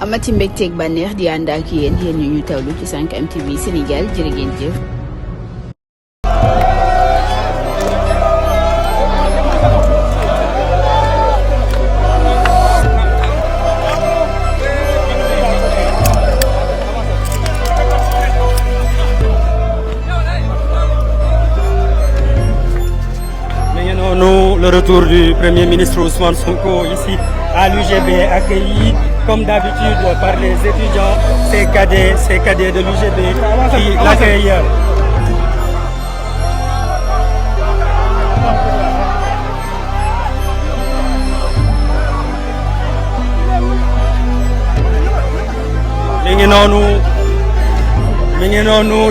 amati mbégteeg bànneex di ànd ak yéen ñu tawlu ci 5M TV Sénégal jërë ngeen jëf. Le retour du Premier ministre Ousmane Sonko ici à l'UGB, accueilli comme d'habitude par les étudiants, ces cadets de l'UGB qui l'accueillent.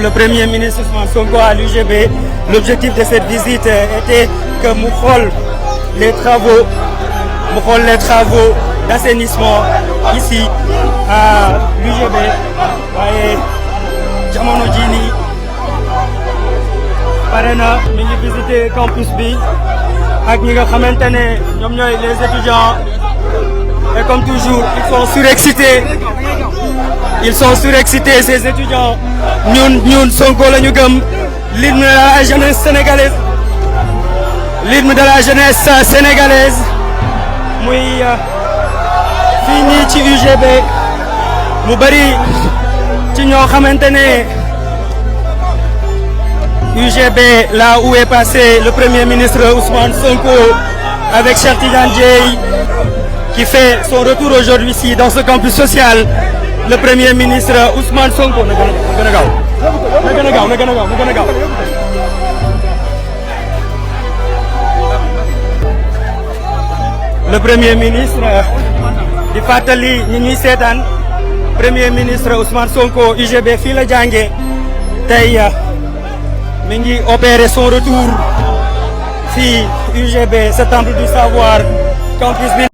Le Premier ministre Ousmane Sonko à l'UGB. L'objectif de cette visite était que mu xool les travaux d'assainissement ici à l'UGB waaye jamono jii nii pare na mi ngi visiter campus bi ak ñi nga xamante ne ñoom ñooy les étudiants et comme toujours ils sont surexcités ces étudiants ñun Sonko la ñu gëm. L'hymne de la jeunesse sénégalaise muy fii nii ci UGB mu bari ci ñoo xamante ne UGB là où est passé le Premier ministre Ousmane Sonko avec Cheikh Tidiane Dièye qui fait son retour aujourd'hui ici dans ce campus social. Le Premier ministre Ousmane Sonko na gën a gaaw. Le Premier ministre di fàttali ñi ñuy seetaan Premier ministre Ousmane Sonko UGB fii la jàngee tey mi ngi opérer son retour fii UGB ce temple du savoir campus bi